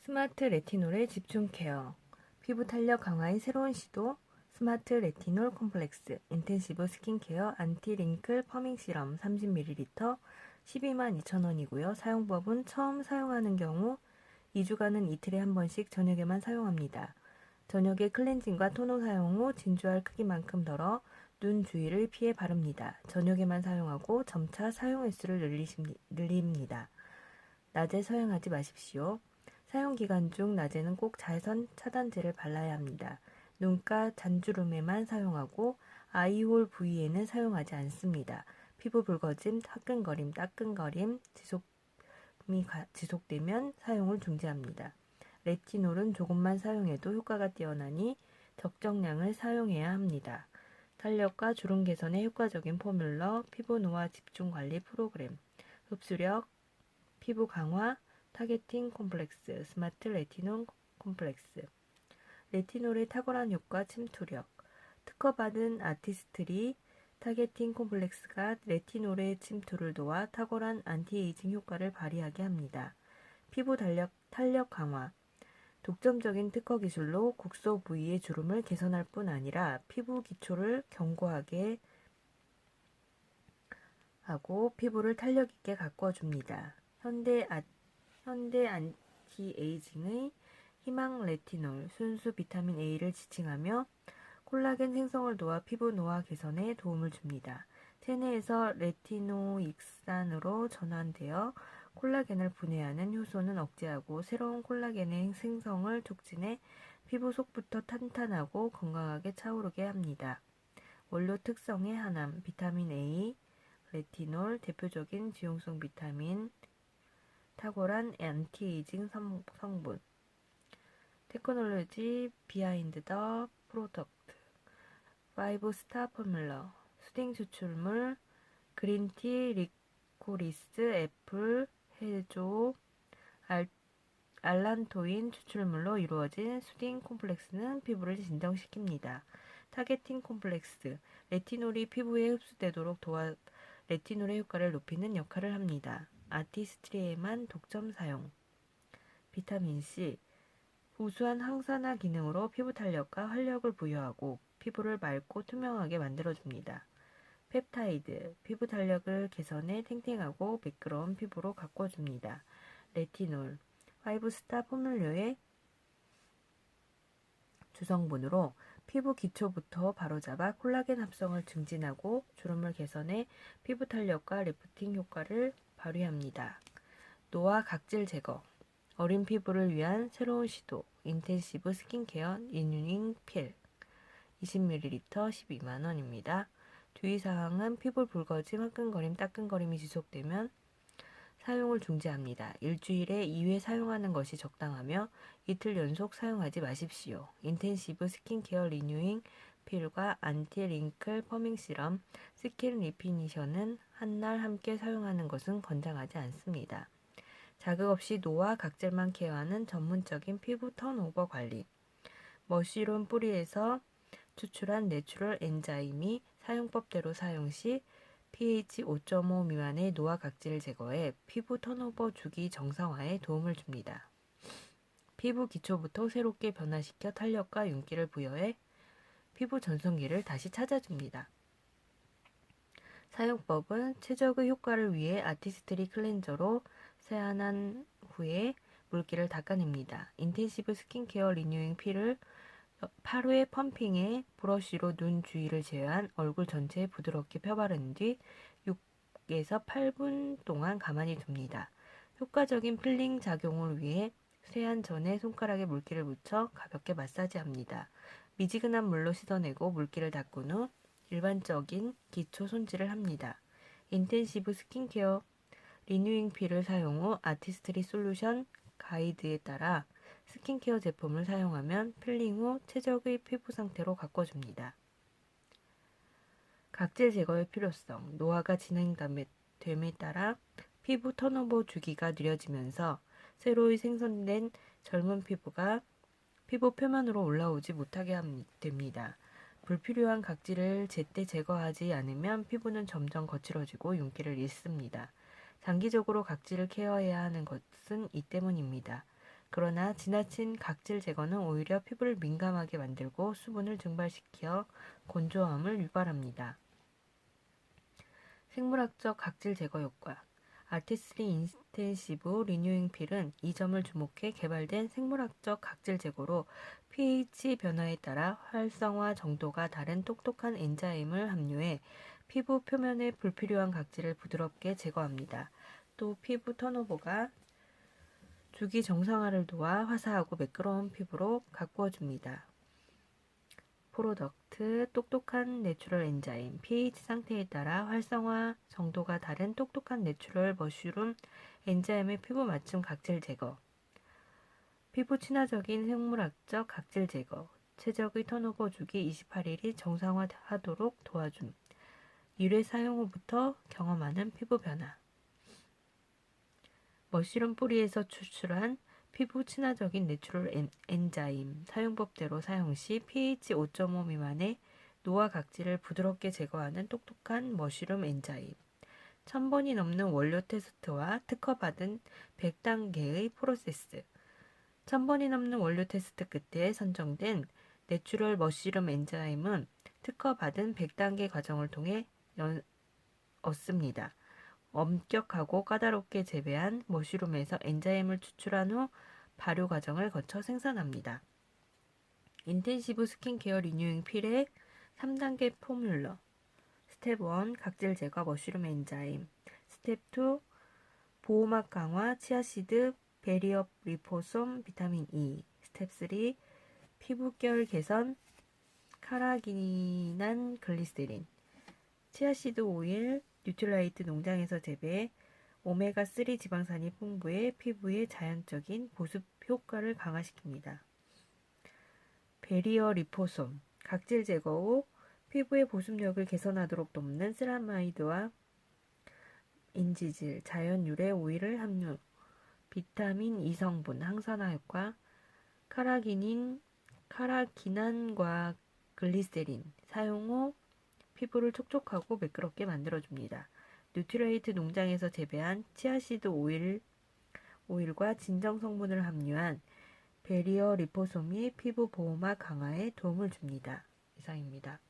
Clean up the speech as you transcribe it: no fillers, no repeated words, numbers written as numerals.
스마트 레티놀의 집중 케어. 피부 탄력 강화의 새로운 시도. 스마트 레티놀 콤플렉스 인텐시브 스킨케어 안티 링클 퍼밍 시럼 30ml 122,200원이고요. 사용법은 처음 사용하는 경우 2주간은 이틀에 한 번씩 저녁에만 사용합니다. 저녁에 클렌징과 토너 사용 후 진주알 크기만큼 덜어 눈 주위를 피해 바릅니다. 저녁에만 사용하고 점차 사용 횟수를 늘립니다. 낮에 사용하지 마십시오. 사용 기간 중 낮에는 꼭 자외선 차단제를 발라야 합니다. 눈가 잔주름에만 사용하고 아이홀 부위에는 사용하지 않습니다. 피부 붉어짐, 화끈거림, 따끔거림, 지속되면 사용을 중지합니다. 레티놀은 조금만 사용해도 효과가 뛰어나니 적정량을 사용해야 합니다. 탄력과 주름 개선에 효과적인 포뮬러, 피부 노화 집중 관리 프로그램, 흡수력, 피부 강화, 타겟팅 콤플렉스, 스마트 레티놀 콤플렉스. 레티놀의 탁월한 효과 침투력. 특허받은 아티스트리 타겟팅 콤플렉스가 레티놀의 침투를 도와 탁월한 안티에이징 효과를 발휘하게 합니다. 피부 탄력 강화. 독점적인 특허 기술로 국소 부위의 주름을 개선할 뿐 아니라 피부 기초를 견고하게 하고 피부를 탄력 있게 가꿔줍니다. 현대 안티에이징의 희망 레티놀, 순수 비타민 A를 지칭하며 콜라겐 생성을 도와 피부 노화 개선에 도움을 줍니다. 체내에서 레티노익산으로 전환되어 콜라겐을 분해하는 효소는 억제하고 새로운 콜라겐의 생성을 촉진해 피부 속부터 탄탄하고 건강하게 차오르게 합니다. 원료 특성의 하남, 비타민 A, 레티놀, 대표적인 지용성 비타민, 탁월한 안티에이징 성분. 테크놀로지 비하인드 더 프로덕트. 5스타 포뮬러. 수딩 추출물, 그린티, 리코리스, 애플, 해조, 알란토인 추출물로 이루어진 수딩 콤플렉스는 피부를 진정시킵니다. 타겟팅 콤플렉스. 레티놀이 피부에 흡수되도록 도와 레티놀의 효과를 높이는 역할을 합니다. 아티스트리에만 독점 사용. 비타민C. 우수한 항산화 기능으로 피부 탄력과 활력을 부여하고 피부를 맑고 투명하게 만들어줍니다. 펩타이드. 피부 탄력을 개선해 탱탱하고 매끄러운 피부로 가꿔줍니다. 레티놀. 5스타 포뮬러의 주성분으로 피부 기초부터 바로잡아 콜라겐 합성을 증진하고 주름을 개선해 피부 탄력과 리프팅 효과를 발휘합니다. 노화 각질 제거. 어린 피부를 위한 새로운 시도. 인텐시브 스킨케어 리뉴잉 필 20ml 120,000원입니다. 주의사항은 피부 붉어짐, 화끈거림, 따끔거림이 지속되면 사용을 중지합니다. 일주일에 2회 사용하는 것이 적당하며 이틀 연속 사용하지 마십시오. 인텐시브 스킨케어 리뉴잉 필과 안티 링클 퍼밍 시럼, 스킨 리피니션은 한날 함께 사용하는 것은 권장하지 않습니다. 자극 없이 노화 각질만 케어하는 전문적인 피부 턴오버 관리. 머쉬룸 뿌리에서 추출한 내추럴 엔자임이 사용법대로 사용 시 pH 5.5 미만의 노화 각질을 제거해 피부 턴오버 주기 정상화에 도움을 줍니다. 피부 기초부터 새롭게 변화시켜 탄력과 윤기를 부여해 피부 전성기를 다시 찾아줍니다. 사용법은 최적의 효과를 위해 아티스트리 클렌저로 세안한 후에 물기를 닦아냅니다. 인텐시브 스킨케어 리뉴잉 필을 8회 펌핑에 브러쉬로 눈 주위를 제외한 얼굴 전체에 부드럽게 펴바른 뒤 6에서 8분 동안 가만히 둡니다. 효과적인 필링 작용을 위해 세안 전에 손가락에 물기를 묻혀 가볍게 마사지합니다. 미지근한 물로 씻어내고 물기를 닦은 후 일반적인 기초 손질을 합니다. 인텐시브 스킨케어 리뉴잉 필을 사용 후 아티스트리 솔루션 가이드에 따라 스킨케어 제품을 사용하면 필링 후 최적의 피부 상태로 가꿔줍니다. 각질 제거의 필요성. 노화가 진행됨에 따라 피부 턴오버 주기가 느려지면서 새로이 생성된 젊은 피부가 피부 표면으로 올라오지 못하게 됩니다. 불필요한 각질을 제때 제거하지 않으면 피부는 점점 거칠어지고 윤기를 잃습니다. 장기적으로 각질을 케어해야 하는 것은 이 때문입니다. 그러나 지나친 각질 제거는 오히려 피부를 민감하게 만들고 수분을 증발시켜 건조함을 유발합니다. 생물학적 각질 제거 효과. 아티스리 인텐시브 리뉴잉 필은 이 점을 주목해 개발된 생물학적 각질 제거로 pH 변화에 따라 활성화 정도가 다른 똑똑한 엔자임을 함유해 피부 표면의 불필요한 각질을 부드럽게 제거합니다. 또 피부 턴오버가 주기 정상화를 도와 화사하고 매끄러운 피부로 가꾸어줍니다. 프로덕트 똑똑한 내추럴 엔자임 pH 상태에 따라 활성화 정도가 다른 똑똑한 내추럴 머쉬룸 엔자임의 피부 맞춤 각질 제거 피부 친화적인 생물학적 각질 제거 최적의 턴오버 주기 28일이 정상화하도록 도와줌 1회 사용 후부터 경험하는 피부 변화 머쉬룸 뿌리에서 추출한 피부 친화적인 내추럴 엔자임 사용법대로 사용 시 pH 5.5 미만의 노화 각질을 부드럽게 제거하는 똑똑한 머쉬룸 엔자임 1000번이 넘는 원료 테스트와 특허받은 100단계의 프로세스 1000번이 넘는 원료 테스트 끝에 선정된 내추럴 머쉬룸 엔자임은 특허받은 100단계 과정을 통해 얻습니다. 엄격하고 까다롭게 재배한 머쉬룸에서 엔자임을 추출한 후 발효 과정을 거쳐 생산합니다. 인텐시브 스킨케어 리뉴잉 필의 3단계 포뮬러 스텝 1 각질 제거 머쉬룸 엔자임 스텝 2 보호막 강화 치아시드 베리어 리포솜 비타민 E 스텝 3 피부결 개선 카라기난 글리세린 치아시드 오일 뉴트라이트 농장에서 재배해 오메가3 지방산이 풍부해 피부의 자연적인 보습 효과를 강화시킵니다. 베리어 리포솜 각질 제거 후 피부의 보습력을 개선하도록 돕는 세라마이드와 인지질, 자연 유래 오일을 함유, 비타민 E 성분, 항산화 효과, 카라기난과 글리세린 사용 후 피부를 촉촉하고 매끄럽게 만들어줍니다. 뉴트레이트 농장에서 재배한 치아시드 오일과 진정 성분을 함유한 베리어 리포솜이 피부 보호막 강화에 도움을 줍니다. 이상입니다.